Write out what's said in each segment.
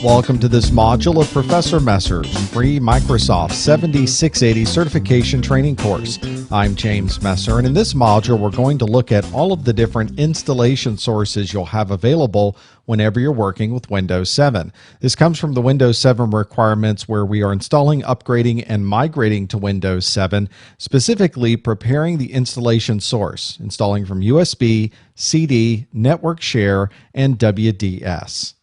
Welcome to this module of Professor Messer's free Microsoft 7680 certification training course. I'm James Messer, and in this module we're going to look at all of the different installation sources you'll have available whenever you're working with Windows 7. This comes from the Windows 7 requirements where we are installing, upgrading, and migrating to Windows 7, specifically preparing the installation source, installing from USB, CD, network share, and WDS.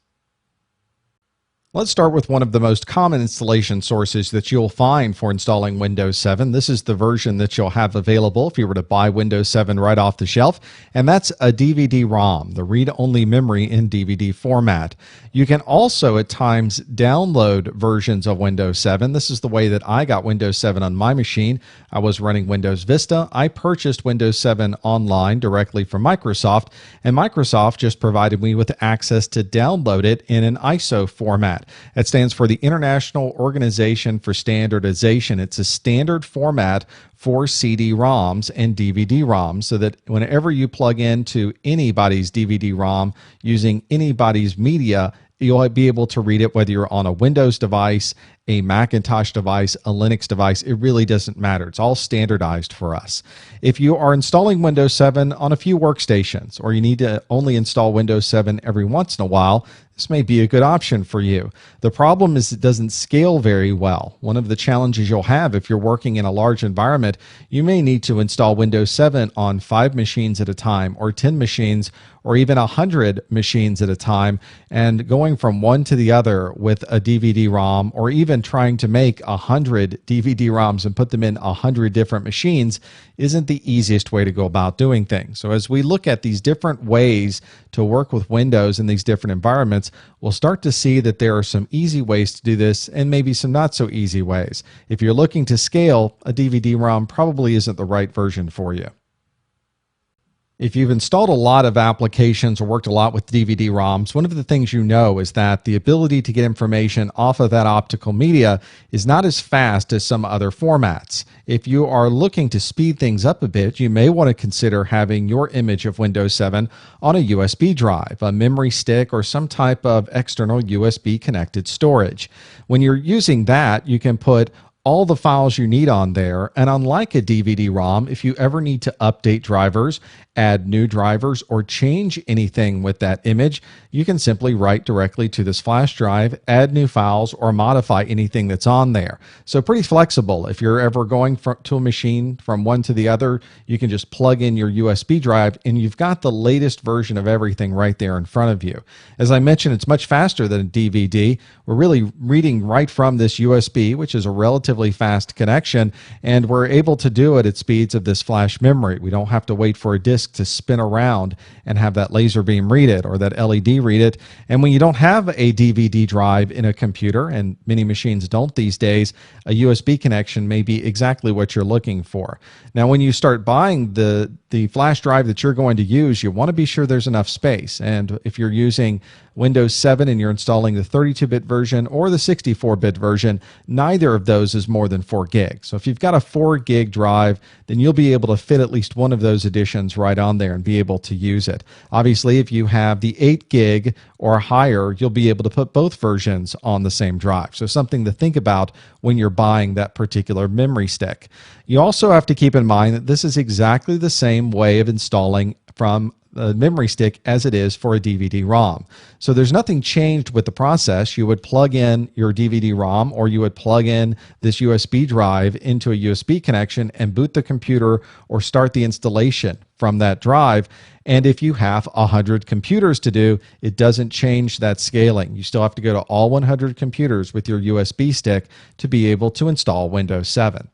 Let's start with one of the most common installation sources that you'll find for installing Windows 7. This is the version that you'll have available if you were to buy Windows 7 right off the shelf, and that's a DVD-ROM, the read-only memory in DVD format. You can also at times download versions of Windows 7. This is the way that I got Windows 7 on my machine. I was running Windows Vista. I purchased Windows 7 online directly from Microsoft, and Microsoft just provided me with access to download it in an ISO format. That stands for the International Organization for Standardization. It's a standard format for CD-ROMs and DVD-ROMs, so that whenever you plug into anybody's DVD-ROM using anybody's media, you'll be able to read it whether you're on a Windows device, a Macintosh device, a Linux device. It really doesn't matter. It's all standardized for us. If you are installing Windows 7 on a few workstations, or you need to only install Windows 7 every once in a while, this may be a good option for you. The problem is it doesn't scale very well. One of the challenges you'll have if you're working in a large environment, you may need to install Windows 7 on 5 machines at a time, or 10 machines, or even 100 machines at a time, and going from one to the other with a DVD-ROM, or even trying to make 100 DVD-ROMs and put them in 100 different machines isn't the easiest way to go about doing things. So as we look at these different ways to work with Windows in these different environments, we'll start to see that there are some easy ways to do this and maybe some not so easy ways. If you're looking to scale, a DVD-ROM probably isn't the right version for you. If you've installed a lot of applications or worked a lot with DVD-ROMs, one of the things you know is that the ability to get information off of that optical media is not as fast as some other formats. If you are looking to speed things up a bit, you may want to consider having your image of Windows 7 on a USB drive, a memory stick, or some type of external USB connected storage. When you're using that, you can put all the files you need on there, and unlike a DVD-ROM, if you ever need to update drivers, add new drivers, or change anything with that image, you can simply write directly to this flash drive, add new files, or modify anything that's on there. So pretty flexible. If you're ever going to a machine from one to the other, you can just plug in your USB drive and you've got the latest version of everything right there in front of you. As I mentioned, it's much faster than a DVD. We're really reading right from this USB, which is a relatively fast connection, and we're able to do it at speeds of this flash memory. We don't have to wait for a disk to spin around and have that laser beam read it or that LED read it. And when you don't have a DVD drive in a computer, and many machines don't these days, a USB connection may be exactly what you're looking for. Now, when you start buying the flash drive that you're going to use, you want to be sure there's enough space. And if you're using Windows 7 and you're installing the 32-bit version or the 64-bit version, neither of those is more than 4 gigs. So if you've got a 4 gig drive, then you'll be able to fit at least one of those editions right on there and be able to use it. Obviously, if you have the 8 gig or higher, you'll be able to put both versions on the same drive. So something to think about when you're buying that particular memory stick. You also have to keep in mind that this is exactly the same way of installing from a memory stick as it is for a DVD-ROM. So there's nothing changed with the process. You would plug in your DVD-ROM, or you would plug in this USB drive into a USB connection and boot the computer or start the installation from that drive. And if you have 100 computers to do, it doesn't change that scaling. You still have to go to all 100 computers with your USB stick to be able to install Windows 7.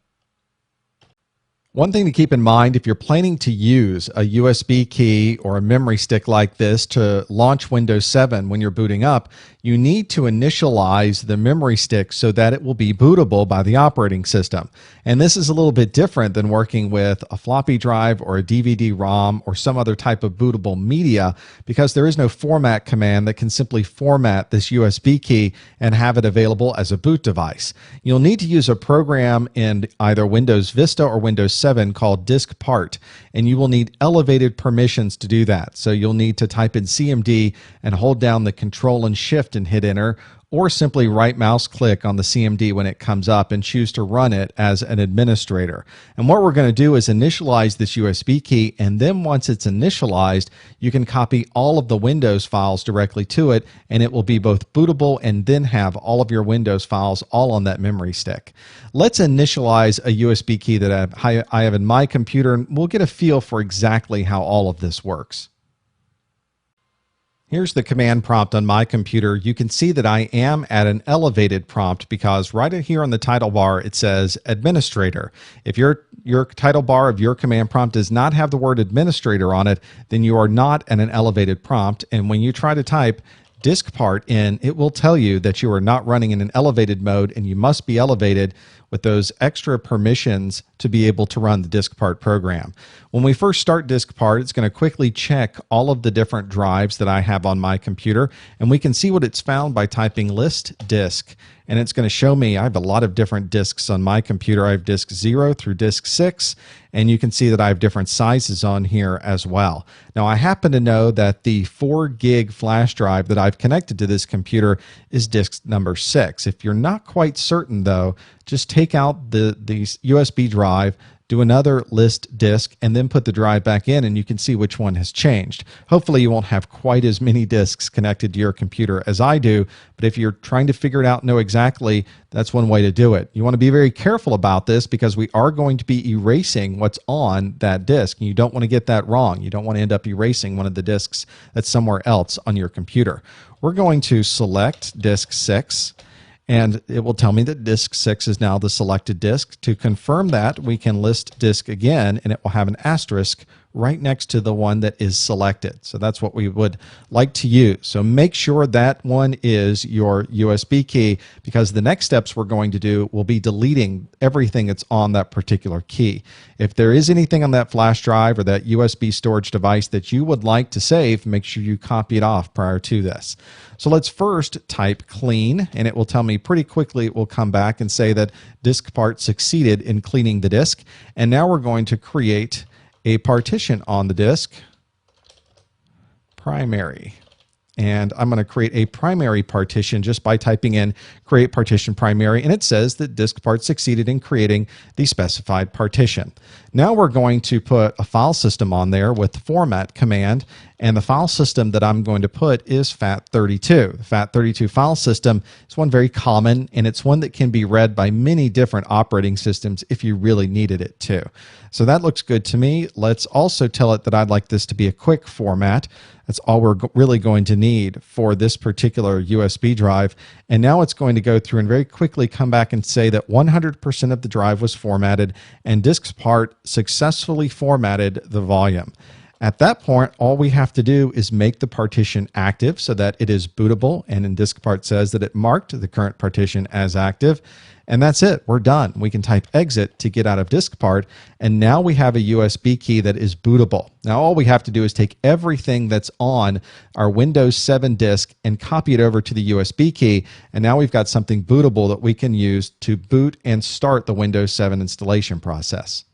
One thing to keep in mind if you're planning to use a USB key or a memory stick like this to launch Windows 7 when you're booting up, you need to initialize the memory stick so that it will be bootable by the operating system. And this is a little bit different than working with a floppy drive or a DVD-ROM or some other type of bootable media, because there is no format command that can simply format this USB key and have it available as a boot device. You'll need to use a program in either Windows Vista or Windows 7 called DiskPart, and you will need elevated permissions to do that. So you'll need to type in CMD and hold down the Control and Shift and hit enter, or simply right mouse click on the CMD when it comes up and choose to run it as an administrator. And what we're going to do is initialize this USB key, and then once it's initialized, you can copy all of the Windows files directly to it, and it will be both bootable and then have all of your Windows files all on that memory stick. Let's initialize a USB key that I have in my computer, and we'll get a feel for exactly how all of this works. Here's the command prompt on my computer. You can see that I am at an elevated prompt because right here on the title bar it says administrator. If your title bar of your command prompt does not have the word administrator on it, then you are not at an elevated prompt. And when you try to type disk part in, it will tell you that you are not running in an elevated mode and you must be elevated with those extra permissions to be able to run the disk part program. When we first start disk part, it's going to quickly check all of the different drives that I have on my computer, and we can see what it's found by typing list disk. And it's going to show me I have a lot of different disks on my computer. I have disk 0 through disk 6, and you can see that I have different sizes on here as well. Now, I happen to know that the 4 gig flash drive that I've connected to this computer is disk number 6. If you're not quite certain, though, just take out the USB drive, do another list disk, and then put the drive back in, and you can see which one has changed. Hopefully you won't have quite as many disks connected to your computer as I do, but if you're trying to figure it out and know exactly, that's one way to do it. You want to be very careful about this because we are going to be erasing what's on that disk, and you don't want to get that wrong. You don't want to end up erasing one of the disks that's somewhere else on your computer. We're going to select disk 6, and it will tell me that disk 6 is now the selected disk. To confirm that, we can list disk again, and it will have an asterisk right next to the one that is selected. So that's what we would like to use. So make sure that one is your USB key, because the next steps we're going to do will be deleting everything that's on that particular key. If there is anything on that flash drive or that USB storage device that you would like to save, make sure you copy it off prior to this. So let's first type clean, and it will tell me pretty quickly, it will come back and say that disk part succeeded in cleaning the disk. And now we're going to create a partition on the disk, primary. And I'm going to create a primary partition just by typing in create partition primary, and it says that disk part succeeded in creating the specified partition. Now we're going to put a file system on there with the format command, and the file system that I'm going to put is FAT32. The FAT32 file system is one very common, and it's one that can be read by many different operating systems if you really needed it to. So that looks good to me. Let's also tell it that I'd like this to be a quick format. That's all we're really going to need for this particular USB drive. And now it's going to go through and very quickly come back and say that 100% of the drive was formatted and disk part successfully formatted the volume. At that point, all we have to do is make the partition active so that it is bootable, and in disk part says that it marked the current partition as active. And that's it. We're done. We can type exit to get out of disk part, and now we have a USB key that is bootable. Now all we have to do is take everything that's on our Windows 7 disk and copy it over to the USB key, and now we've got something bootable that we can use to boot and start the Windows 7 installation process.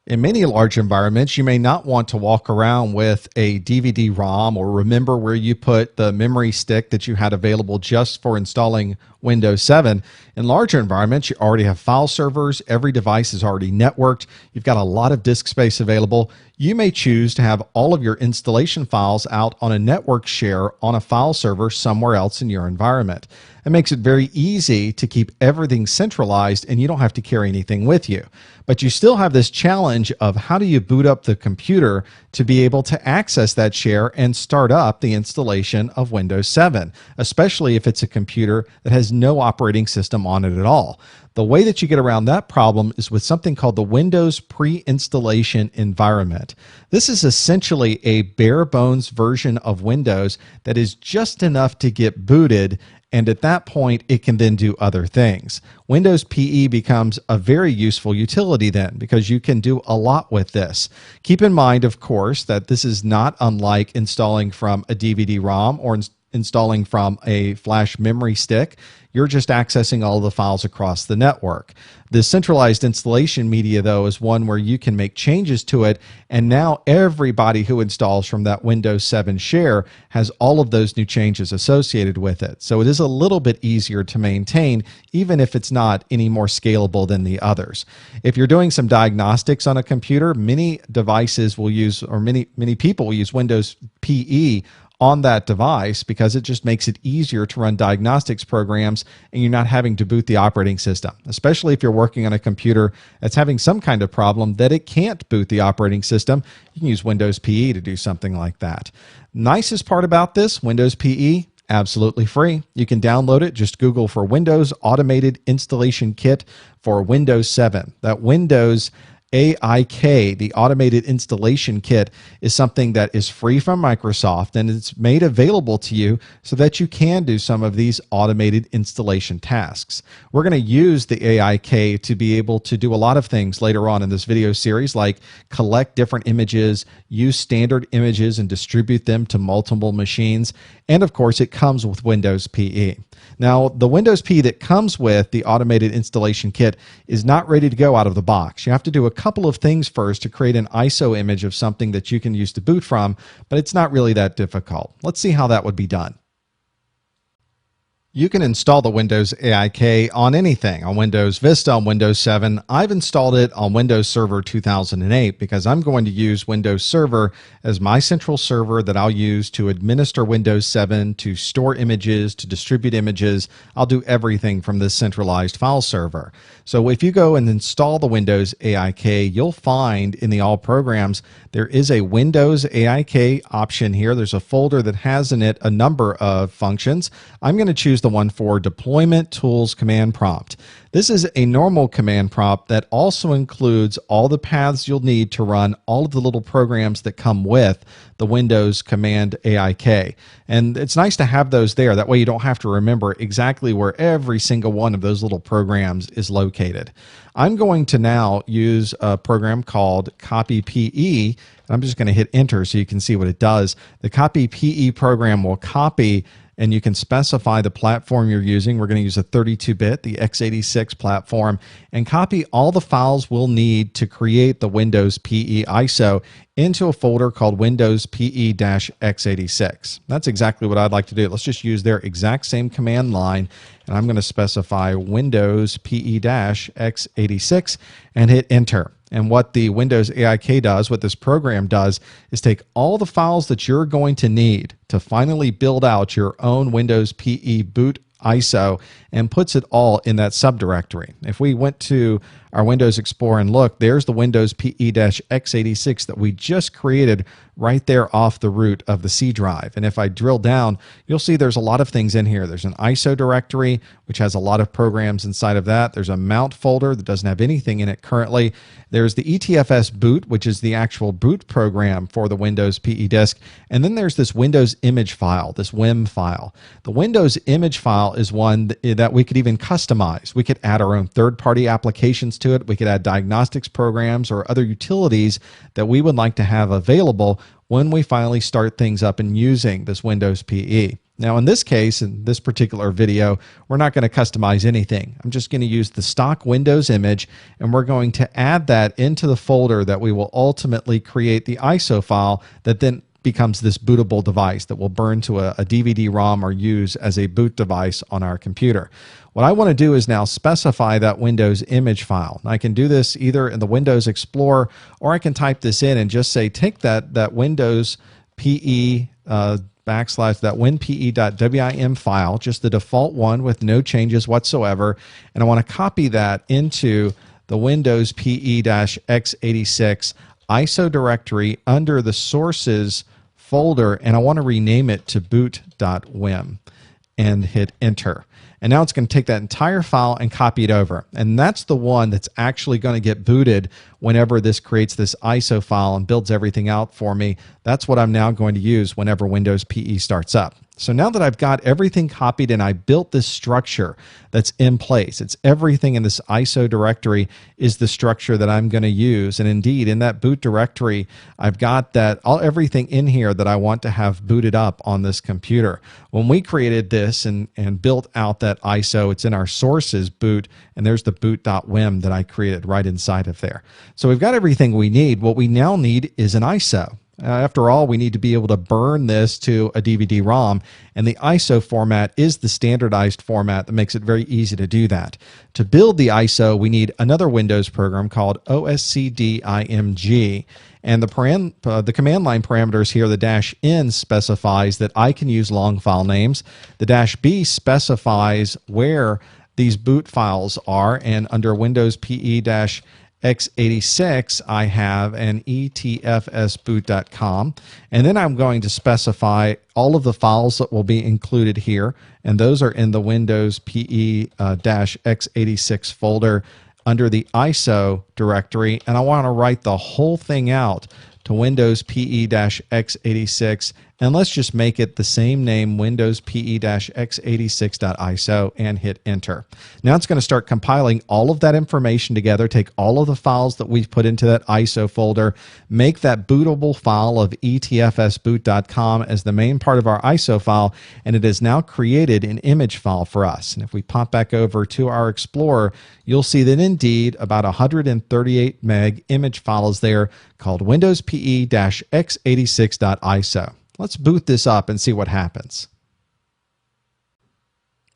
In many large environments, you may not want to walk around with a DVD-ROM or remember where you put the memory stick that you had available just for installing Windows 7. In larger environments, you already have file servers. Every device is already networked. You've got a lot of disk space available. You may choose to have all of your installation files out on a network share on a file server somewhere else in your environment. It makes it very easy to keep everything centralized, and you don't have to carry anything with you. But you still have this challenge of how do you boot up the computer to be able to access that share and start up the installation of Windows 7, especially if it's a computer that has no operating system on it at all. The way that you get around that problem is with something called the Windows pre-installation environment. This is essentially a bare bones version of Windows that is just enough to get booted, and at that point it can then do other things. Windows PE becomes a very useful utility then because you can do a lot with this. Keep in mind, of course, that this is not unlike installing from a DVD-ROM or installing from a flash memory stick. You're just accessing all the files across the network. The centralized installation media, though, is one where you can make changes to it, and now everybody who installs from that Windows 7 share has all of those new changes associated with it. So it is a little bit easier to maintain, even if it's not any more scalable than the others. If you're doing some diagnostics on a computer, many devices will use, or many people will use Windows PE on that device because it just makes it easier to run diagnostics programs and you're not having to boot the operating system, especially if you're working on a computer that's having some kind of problem that it can't boot the operating system. You can use Windows PE to do something like that. Nicest part about this, Windows PE, absolutely free. You can download it. Just Google for Windows Automated Installation Kit for Windows 7. That Windows AIK, the Automated Installation Kit, is something that is free from Microsoft, and it's made available to you so that you can do some of these automated installation tasks. We're going to use the AIK to be able to do a lot of things later on in this video series, like collect different images, use standard images and distribute them to multiple machines, and of course it comes with Windows PE. Now, the Windows PE that comes with the Automated Installation Kit is not ready to go out of the box. You have to do a couple of things first to create an ISO image of something that you can use to boot from, but it's not really that difficult. Let's see how that would be done. You can install the Windows AIK on anything, on Windows Vista, on Windows 7. I've installed it on Windows Server 2008 because I'm going to use Windows Server as my central server that I'll use to administer Windows 7, to store images, to distribute images. I'll do everything from this centralized file server. So if you go and install the Windows AIK, you'll find in the All Programs, there is a Windows AIK option here. There's a folder that has in it a number of functions. I'm going to choose the one for Deployment Tools Command Prompt. This is a normal command prompt that also includes all the paths you'll need to run all of the little programs that come with the Windows Command AIK. And it's nice to have those there. That way you don't have to remember exactly where every single one of those little programs is located. I'm going to now use a program called Copy PE. I'm just going to hit enter so you can see what it does. The Copy PE program will copy, and you can specify the platform you're using. We're going to use a 32-bit, the x86 platform, and copy all the files we'll need to create the Windows PE ISO into a folder called Windows PE-x86. That's exactly what I'd like to do. Let's just use their exact same command line, and I'm going to specify Windows PE-x86 and hit enter. And what the Windows AIK does, what this program does, is take all the files that you're going to need to finally build out your own Windows PE boot ISO and puts it all in that subdirectory. If we went to our Windows Explorer and look, there's the Windows PE-x86 that we just created right there off the root of the C drive. And if I drill down, you'll see there's a lot of things in here. There's an ISO directory, which has a lot of programs inside of that. There's a mount folder that doesn't have anything in it currently. There's the ETFS boot, which is the actual boot program for the Windows PE disk. And then there's this Windows image file, this WIM file. The Windows image file is one that we could even customize. We could add our own third-party applications to it. We could add diagnostics programs or other utilities that we would like to have available when we finally start things up and using this Windows PE. Now in this case, in this particular video, we're not going to customize anything. I'm just going to use the stock Windows image, and we're going to add that into the folder that we will ultimately create the ISO file that then becomes this bootable device that will burn to a DVD-ROM or use as a boot device on our computer. What I want to do is now specify that Windows image file. I can do this either in the Windows Explorer, or I can type this in and just say, take that Windows PE backslash that winpe.wim file, just the default one with no changes whatsoever, and I want to copy that into the Windows PE-x86 ISO directory under the sources folder, and I want to rename it to boot.wim and hit enter. And now it's going to take that entire file and copy it over. And that's the one that's actually going to get booted whenever this creates this ISO file and builds everything out for me. That's what I'm now going to use whenever Windows PE starts up. So now that I've got everything copied and I built this structure that's in place, it's everything in this ISO directory is the structure that I'm going to use. And indeed, in that boot directory, I've got everything in here that I want to have booted up on this computer. When we created this and built out that ISO, it's in our sources boot, and there's the boot.wim that I created right inside of there. So we've got everything we need. What we now need is an ISO. After all, we need to be able to burn this to a DVD-ROM, and the ISO format is the standardized format that makes it very easy to do that. To build the ISO, we need another Windows program called OSCDIMG, and the command line parameters here, the -N specifies that I can use long file names. The -B specifies where these boot files are, and under Windows PE- x86, I have an etfsboot.com, and then I'm going to specify all of the files that will be included here, and those are in the Windows PE-x86 folder under the ISO directory, and I want to write the whole thing out to Windows PE-x86, and let's just make it the same name, Windows PE-x86.iso, and hit enter. Now it's going to start compiling all of that information together, take all of the files that we've put into that ISO folder, make that bootable file of etfsboot.com as the main part of our ISO file, and it has now created an image file for us. And if we pop back over to our Explorer, you'll see that indeed about 138 meg image file is there called Windows PE-x86.iso. Let's boot this up and see what happens.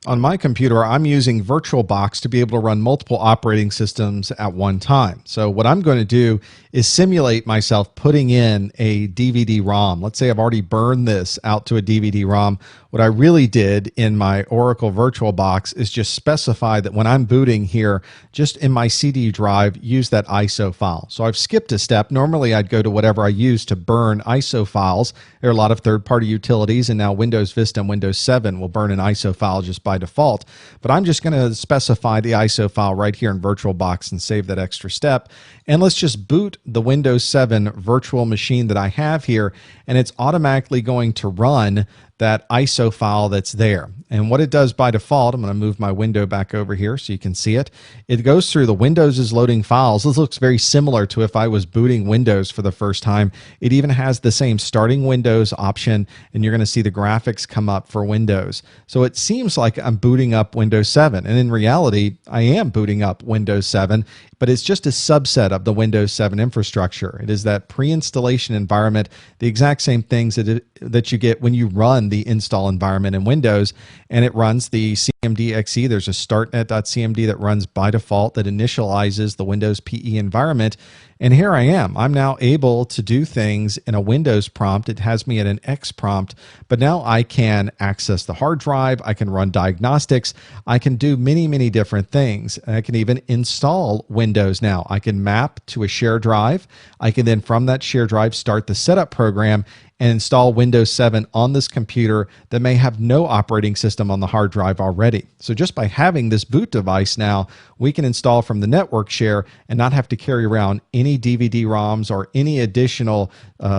On my computer, I'm using VirtualBox to be able to run multiple operating systems at one time. So what I'm going to do is simulate myself putting in a DVD-ROM. Let's say I've already burned this out to a DVD-ROM. What I really did in my Oracle VirtualBox is just specify that when I'm booting here, just in my CD drive, use that ISO file. So I've skipped a step. Normally I'd go to whatever I use to burn ISO files. There are a lot of third-party utilities, and now Windows Vista and Windows 7 will burn an ISO file just by default. But I'm just going to specify the ISO file right here in VirtualBox and save that extra step. And let's just boot the Windows 7 virtual machine that I have here, and it's automatically going to run that ISO file that's there. And what it does by default, I'm going to move my window back over here so you can see it. It goes through the Windows is loading files. This looks very similar to if I was booting Windows for the first time. It even has the same starting Windows option, and you're going to see the graphics come up for Windows. So it seems like I'm booting up Windows 7, and in reality, I am booting up Windows 7, but it's just a subset of the Windows 7 infrastructure. It is that pre-installation environment, the exact same things that you get when you run the install environment in Windows, and it runs the cmd.exe. There's a startnet.cmd that runs by default that initializes the Windows PE environment. And here I am. I'm now able to do things in a Windows prompt. It has me at an X prompt, but now I can access the hard drive. I can run diagnostics. I can do many, many different things. I can even install Windows now. I can map to a share drive. I can then from that share drive start the setup program and install Windows 7 on this computer that may have no operating system on the hard drive already. So just by having this boot device now, we can install from the network share and not have to carry around any DVD-ROMs or any additional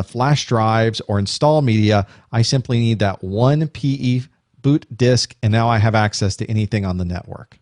flash drives or install media. I simply need that one PE boot disk, and now I have access to anything on the network.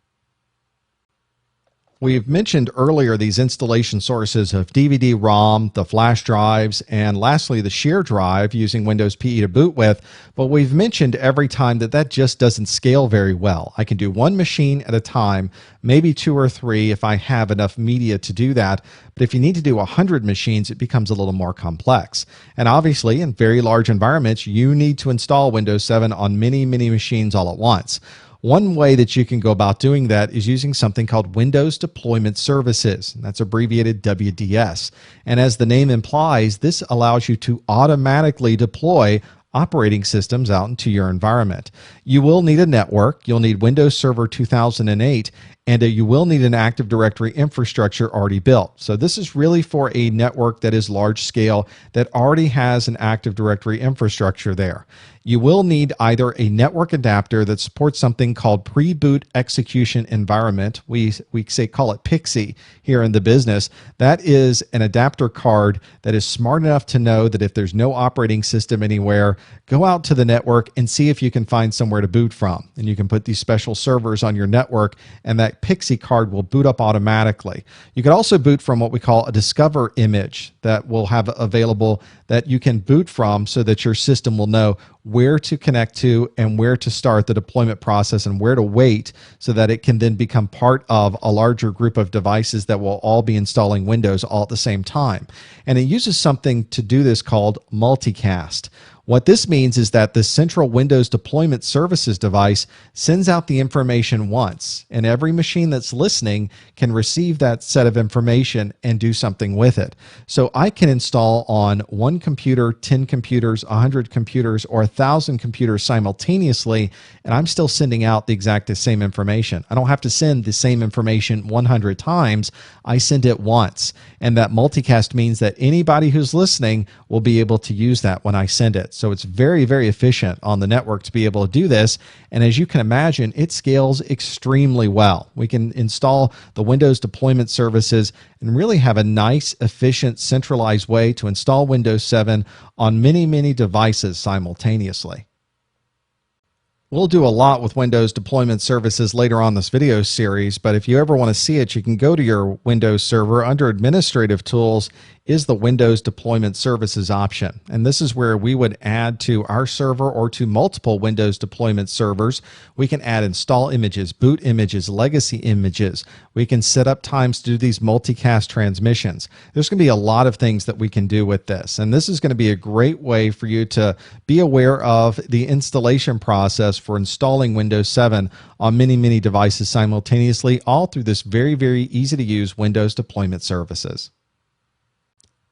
We've mentioned earlier these installation sources of DVD-ROM, the flash drives, and lastly the share drive using Windows PE to boot with, but we've mentioned every time that that just doesn't scale very well. I can do one machine at a time, maybe 2 or 3 if I have enough media to do that, but if you need to do 100 machines, it becomes a little more complex. And obviously, in very large environments, you need to install Windows 7 on many, many machines all at once. One way that you can go about doing that is using something called Windows Deployment Services. That's abbreviated WDS. And as the name implies, this allows you to automatically deploy operating systems out into your environment. You will need a network. You'll need Windows Server 2008, and you will need an Active Directory infrastructure already built. So this is really for a network that is large scale that already has an Active Directory infrastructure there. You will need either a network adapter that supports something called pre-boot execution environment. We call it PXE here in the business. That is an adapter card that is smart enough to know that if there's no operating system anywhere, go out to the network and see if you can find somewhere to boot from. And you can put these special servers on your network, and that PXE card will boot up automatically. You can also boot from what we call a Discover image that will have available that you can boot from so that your system will know where to connect to and where to start the deployment process and where to wait so that it can then become part of a larger group of devices that will all be installing Windows all at the same time. And it uses something to do this called multicast. What this means is that the central Windows Deployment Services device sends out the information once, and every machine that's listening can receive that set of information and do something with it. So I can install on one computer, 10 computers, 100 computers, or 1,000 computers simultaneously, and I'm still sending out the exact same information. I don't have to send the same information 100 times. I send it once, and that multicast means that anybody who's listening will be able to use that when I send it. So it's very, very efficient on the network to be able to do this. And as you can imagine, it scales extremely well. We can install the Windows deployment services and really have a nice, efficient, centralized way to install Windows 7 on many, many devices simultaneously. We'll do a lot with Windows deployment services later on this video series, but if you ever want to see it, you can go to your Windows server. Under Administrative Tools is the Windows Deployment Services option. And this is where we would add to our server or to multiple Windows deployment servers. We can add install images, boot images, legacy images. We can set up times to do these multicast transmissions. There's going to be a lot of things that we can do with this. And this is going to be a great way for you to be aware of the installation process for installing Windows 7 on many, many devices simultaneously, all through this very, very easy to use Windows deployment services.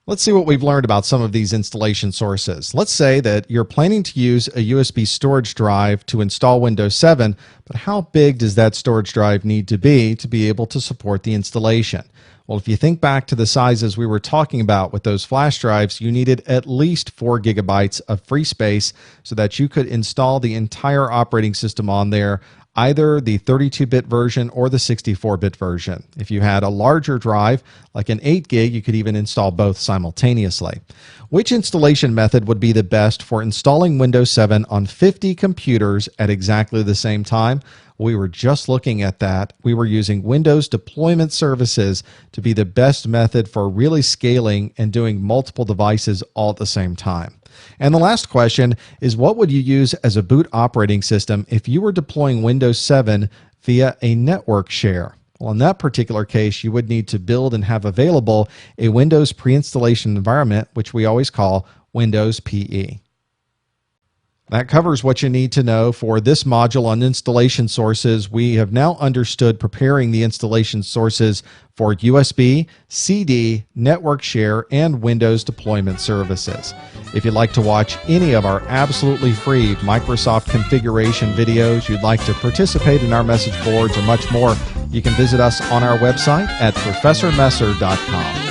Let's see what we've learned about some of these installation sources. Let's say that you're planning to use a USB storage drive to install Windows 7, but how big does that storage drive need to be able to support the installation? Well, if you think back to the sizes we were talking about with those flash drives, you needed at least 4 gigabytes of free space so that you could install the entire operating system on there, either the 32-bit version or the 64-bit version. If you had a larger drive, like an 8 gig, you could even install both simultaneously. Which installation method would be the best for installing Windows 7 on 50 computers at exactly the same time? We were just looking at that. We were using Windows deployment services to be the best method for really scaling and doing multiple devices all at the same time. And the last question is, what would you use as a boot operating system if you were deploying Windows 7 via a network share? Well, in that particular case, you would need to build and have available a Windows pre-installation environment, which we always call Windows PE. That covers what you need to know for this module on installation sources. We have now understood preparing the installation sources for USB, CD, network share, and Windows deployment services. If you'd like to watch any of our absolutely free Microsoft configuration videos, you'd like to participate in our message boards, or much more, you can visit us on our website at ProfessorMesser.com.